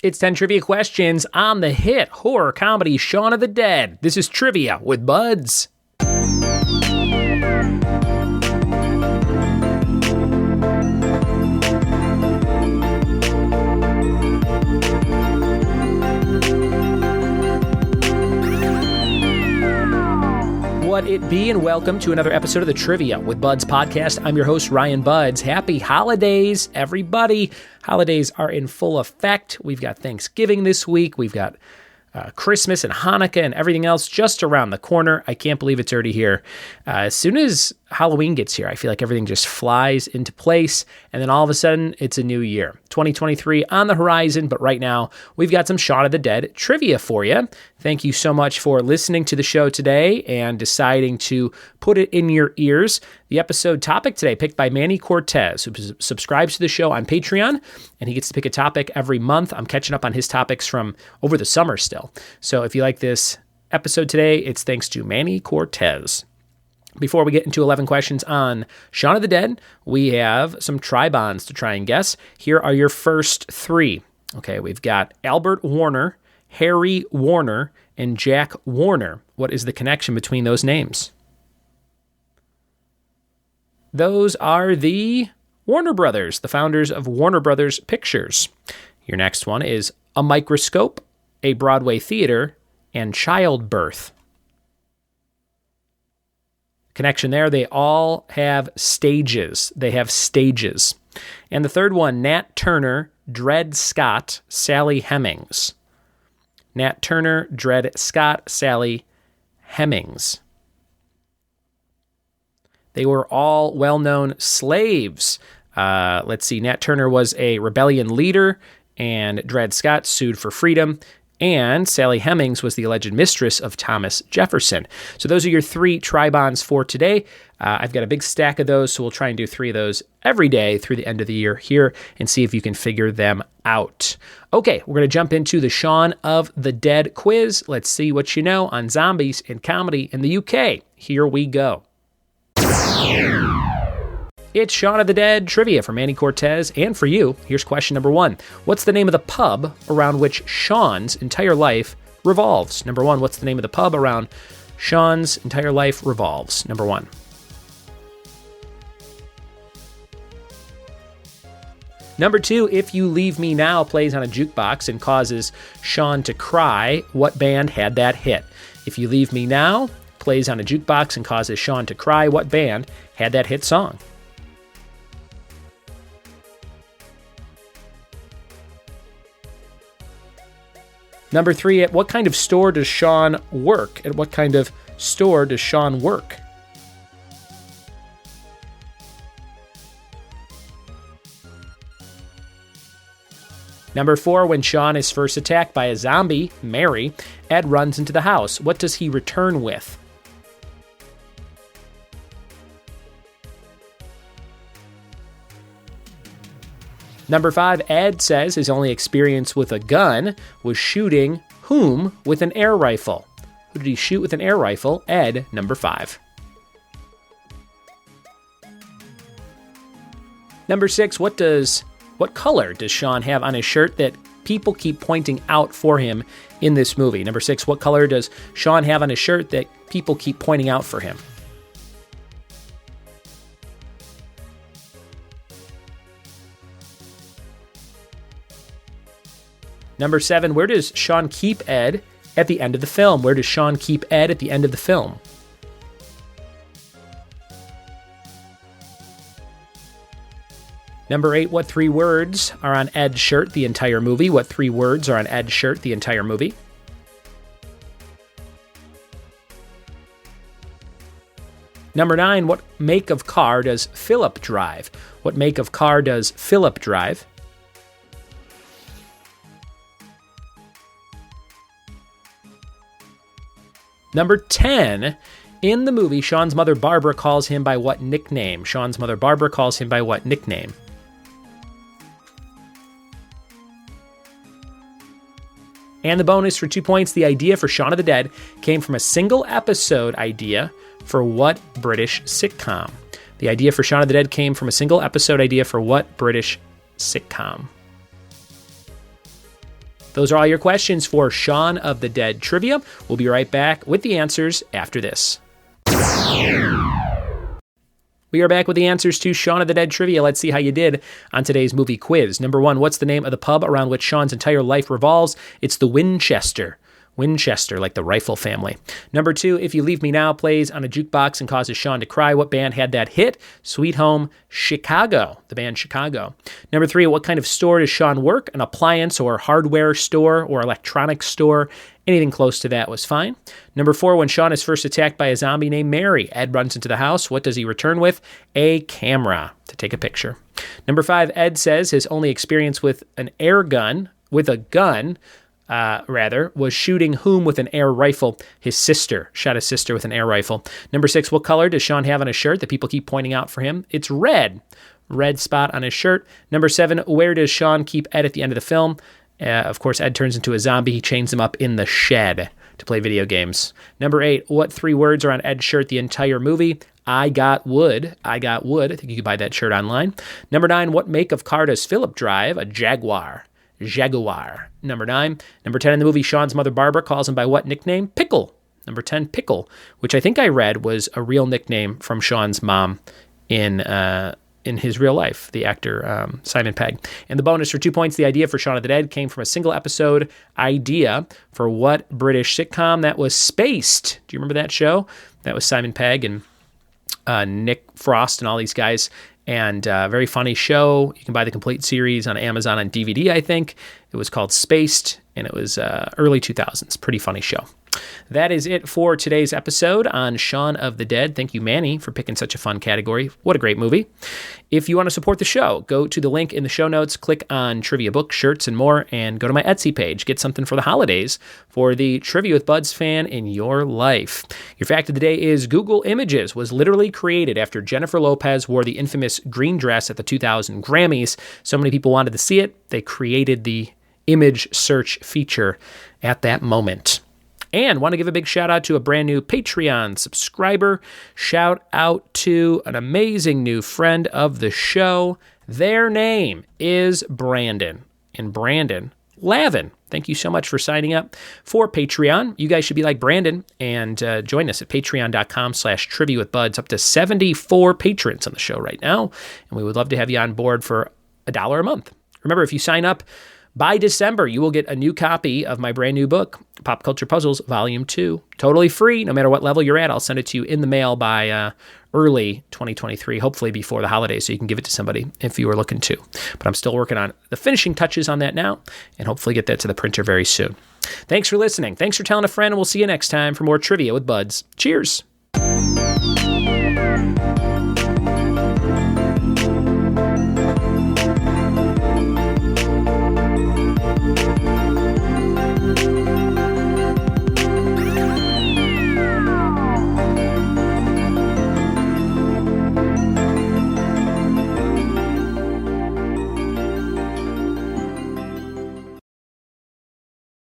It's 10 trivia questions on the hit horror comedy Shaun of the Dead. This is Trivia with Buds. What it be, and welcome to another episode of the Trivia with Buds podcast. I'm your host, Ryan Buds. Happy holidays, everybody. Holidays are in full effect. We've got Thanksgiving this week. We've got Christmas and Hanukkah and everything else just around the corner. I can't believe it's already here. As soon as Halloween gets here, I feel like everything just flies into place, and then all of a sudden, it's a new year. 2023 on the horizon, but right now, we've got some Shaun of the Dead trivia for you. Thank you so much for listening to the show today and deciding to put it in your ears. The episode topic today picked by Manny Cortez, who subscribes to the show on Patreon, and he gets to pick a topic every month. I'm catching up on his topics from over the summer still. So if you like this episode today, it's thanks to Manny Cortez. Before we get into 11 questions on Shaun of the Dead, we have some tribons to try and guess. Here are your first three. Okay, we've got Albert Warner, Harry Warner, and Jack Warner. What is the connection between those names? Those are the Warner Brothers, the founders of Warner Brothers Pictures. Your next one is a microscope, a Broadway theater, and childbirth. Connection there, they all have stages. They have stages. And the third one, Nat Turner, Dred Scott, Sally Hemings. Nat Turner, Dred Scott, Sally Hemings. They were all well-known slaves. Let's see, Nat Turner was a rebellion leader, and Dred Scott sued for freedom, and Sally Hemings was the alleged mistress of Thomas Jefferson. So those are your three tribons for today. I've got a big stack of those, so we'll try and do three of those every day through the end of the year here and see if you can figure them out. Okay, we're going to jump into the Shaun of the Dead quiz. Let's see what you know on zombies and comedy in the UK. Here we go. It's Shaun of the Dead trivia for Manny Cortez, and for you, here's question number one. What's the name of the pub around which Shaun's entire life revolves? Number one, what's the name of the pub around Shaun's entire life revolves? Number one. Number two, If You Leave Me Now plays on a jukebox and causes Shaun to cry, what band had that hit? If You Leave Me Now plays on a jukebox and causes Shaun to cry, what band had that hit song? Number three, at what kind of store does Shaun work? At what kind of store does Shaun work? Number four, when Shaun is first attacked by a zombie, Mary, Ed runs into the house. What does he return with? Number five, Ed says his only experience with a gun was shooting whom with an air rifle? Who did he shoot with an air rifle? Ed, number five. Number six, what color does Shaun have on his shirt that people keep pointing out for him in this movie? Number six, what color does Shaun have on his shirt that people keep pointing out for him? Number seven, where does Shaun keep Ed at the end of the film? Where does Shaun keep Ed at the end of the film? Number eight, what three words are on Ed's shirt the entire movie? What three words are on Ed's shirt the entire movie? Number nine, what make of car does Philip drive? What make of car does Philip drive? Number 10, in the movie, Shaun's mother Barbara calls him by what nickname? Shaun's mother Barbara calls him by what nickname? And the bonus for 2 points, the idea for Shaun of the Dead came from a single episode idea for what British sitcom? The idea for Shaun of the Dead came from a single episode idea for what British sitcom? Those are all your questions for Shaun of the Dead trivia. We'll be right back with the answers after this. We are back with the answers to Shaun of the Dead trivia. Let's see how you did on today's movie quiz. Number 1, what's the name of the pub around which Shaun's entire life revolves? It's the Winchester. Winchester, like the rifle family. Number 2, If You Leave Me Now plays on a jukebox and causes Shaun to cry. What band had that hit? Sweet Home Chicago, the band Chicago. Number 3, what kind of store does Shaun work? An appliance or hardware store or electronics store? Anything close to that was fine. Number 4, when Shaun is first attacked by a zombie named Mary, Ed runs into the house. What does he return with? A camera to take a picture. Number 5, Ed says his only experience with was shooting whom with an air rifle? His sister. Shot his sister with an air rifle. Number 6, what color does Shaun have on his shirt that people keep pointing out for him? It's red. Red spot on his shirt. Number 7, where does Shaun keep Ed at the end of the film? Of course, Ed turns into a zombie. He chains him up in the shed to play video games. Number 8, what 3 words are on Ed's shirt the entire movie? I got wood. I got wood. I think you could buy that shirt online. Number 9, what make of car does Philip drive? A Jaguar. Jaguar. Number 9. Number 10, in the movie, Shaun's mother Barbara calls him by what nickname? Pickle. Number 10, Pickle, which I think I read was a real nickname from Shaun's mom in his real life, the actor Simon Pegg. And the bonus for 2 points, the idea for Shaun of the Dead came from a single episode idea for what British sitcom? That was Spaced. Do you remember that show? That was Simon Pegg and Nick Frost and all these guys. And very funny show. You can buy the complete series on Amazon on DVD, I think. It was called Spaced, and it was early 2000s. Pretty funny show. That is it for today's episode on Shaun of the Dead. Thank you, Manny, for picking such a fun category. What a great movie. If you want to support the show, go to the link in the show notes, click on Trivia Books, Shirts, and more, and go to my Etsy page. Get something for the holidays for the Trivia with Buds fan in your life. Your fact of the day is Google Images was literally created after Jennifer Lopez wore the infamous green dress at the 2000 Grammys. So many people wanted to see it, they created the image search feature at that moment. And want to give a big shout out to a brand new Patreon subscriber. Shout out to an amazing new friend of the show. Their name is Brandon. And Brandon Lavin, thank you so much for signing up for Patreon. You guys should be like Brandon and join us at patreon.com/trivia with buds. Up to 74 patrons on the show right now. And we would love to have you on board for $1 a month. Remember, if you sign up by December, you will get a new copy of my brand new book, Pop Culture Puzzles, Volume 2. Totally free, no matter what level you're at. I'll send it to you in the mail by early 2023, hopefully before the holidays, so you can give it to somebody if you are looking to. But I'm still working on the finishing touches on that now, and hopefully get that to the printer very soon. Thanks for listening. Thanks for telling a friend, and we'll see you next time for more Trivia with Buds. Cheers.